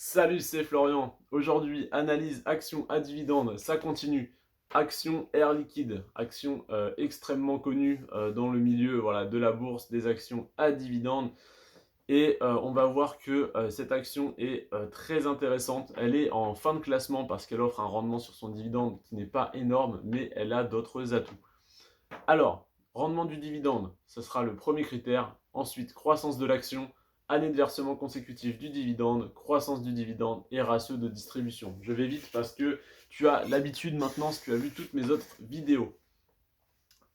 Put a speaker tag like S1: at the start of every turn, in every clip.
S1: Salut, c'est Florian. Aujourd'hui, analyse action à dividende, ça continue. Action Air Liquide, action extrêmement connue dans le milieu voilà, de la bourse des actions à dividende. Et on va voir que cette action est très intéressante. Elle est en fin de classement parce qu'elle offre un rendement sur son dividende qui n'est pas énorme, mais elle a d'autres atouts. Alors, rendement du dividende, ce sera le premier critère. Ensuite, croissance de l'action, année de versement consécutif du dividende, croissance du dividende et ratio de distribution. Je vais vite parce que tu as l'habitude maintenant, si tu as vu toutes mes autres vidéos.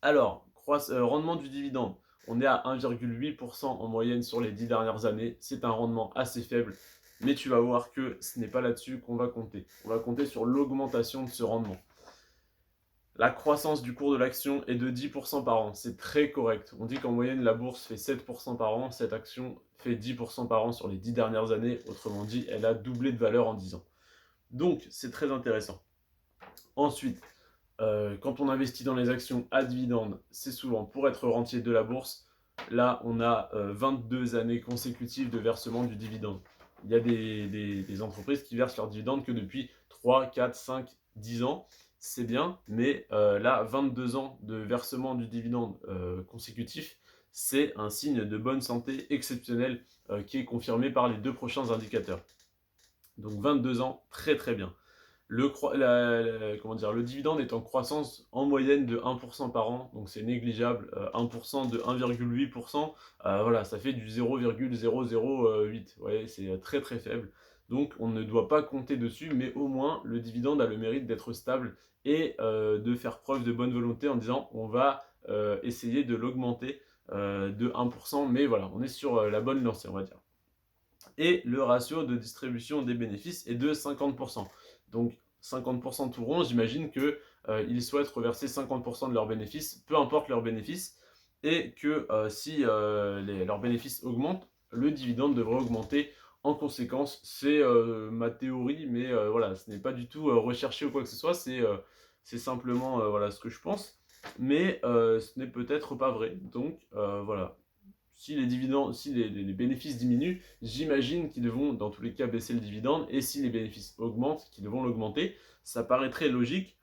S1: Alors, rendement du dividende, on est à 1,8% en moyenne sur les 10 dernières années. C'est un rendement assez faible, mais tu vas voir que ce n'est pas là-dessus qu'on va compter. On va compter sur l'augmentation de ce rendement. La croissance du cours de l'action est de 10% par an. C'est très correct. On dit qu'en moyenne, la bourse fait 7% par an. Cette action fait 10% par an sur les 10 dernières années. Autrement dit, elle a doublé de valeur en 10 ans. Donc, c'est très intéressant. Ensuite, quand on investit dans les actions à dividende, c'est souvent pour être rentier de la bourse. Là, on a 22 années consécutives de versement du dividende. Il y a des entreprises qui versent leur dividende que depuis 3, 4, 5, 10 ans. C'est bien, mais là, 22 ans de versement du dividende consécutif, c'est un signe de bonne santé exceptionnel qui est confirmé par les deux prochains indicateurs. Donc 22 ans, très très bien. Le dividende est en croissance en moyenne de 1% par an, donc c'est négligeable. 1% de 1,8%, voilà, ça fait du 0,008. Ouais, c'est très très faible. Donc on ne doit pas compter dessus, mais au moins le dividende a le mérite d'être stable et de faire preuve de bonne volonté en disant on va essayer de l'augmenter de 1%, mais voilà, on est sur la bonne lancée, on va dire. Et le ratio de distribution des bénéfices est de 50%. Donc 50% tout rond, j'imagine qu'ils souhaitent reverser 50% de leurs bénéfices, peu importe leurs bénéfices, et que si leurs bénéfices augmentent, le dividende devrait augmenter en conséquence. C'est ma théorie, mais voilà, ce n'est pas du tout recherché ou quoi que ce soit, c'est simplement voilà, ce que je pense, mais ce n'est peut-être pas vrai. Donc voilà, si les dividendes, si les bénéfices diminuent, j'imagine qu'ils devront dans tous les cas baisser le dividende, et si les bénéfices augmentent, qu'ils devront l'augmenter. Ça paraît très logique.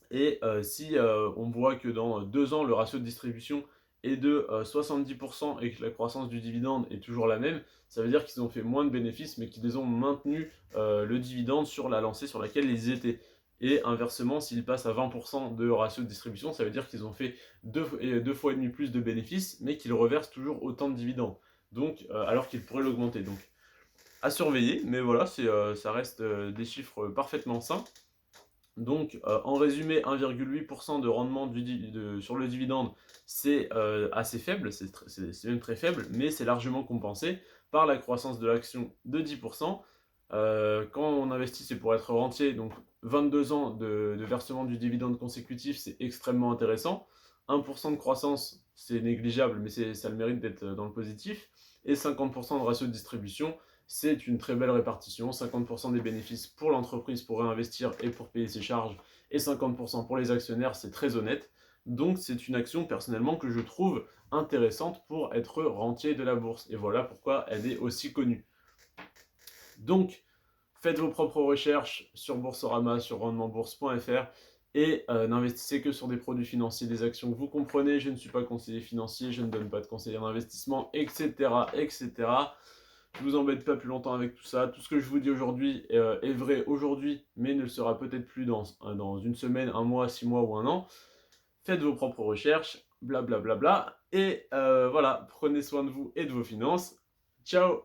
S1: Et si on voit que dans 2 ans, le ratio de distribution est de 70% et que la croissance du dividende est toujours la même, ça veut dire qu'ils ont fait moins de bénéfices, mais qu'ils ont maintenu le dividende sur la lancée sur laquelle ils étaient. Et inversement, s'ils passent à 20% de ratio de distribution, ça veut dire qu'ils ont fait deux fois et demi plus de bénéfices, mais qu'ils reversent toujours autant de dividendes. Donc, alors qu'ils pourraient l'augmenter. Donc, à surveiller, mais voilà, ça reste des chiffres parfaitement sains. Donc, en résumé, 1,8% de rendement sur le dividende, c'est assez faible, c'est même très faible, mais c'est largement compensé par la croissance de l'action de 10%. Quand on investit, c'est pour être rentier, donc 22 ans de versement du dividende consécutif, c'est extrêmement intéressant. 1% de croissance, c'est négligeable, mais ça a le mérite d'être dans le positif. Et 50% de ratio de distribution, c'est une très belle répartition. 50% des bénéfices pour l'entreprise pour réinvestir et pour payer ses charges, et 50% pour les actionnaires, c'est très honnête. Donc c'est une action personnellement que je trouve intéressante pour être rentier de la bourse. Et voilà pourquoi elle est aussi connue. Donc faites vos propres recherches sur Boursorama, sur rendementbourse.fr, et n'investissez que sur des produits financiers, des actions que vous comprenez. Je ne suis pas conseiller financier, je ne donne pas de conseils en investissement, etc., etc. Je vous embête pas plus longtemps avec tout ça. Tout ce que je vous dis aujourd'hui est vrai aujourd'hui, mais ne le sera peut-être plus dans une semaine, un mois, 6 mois ou un an. Faites vos propres recherches, blablabla. Et voilà, prenez soin de vous et de vos finances. Ciao!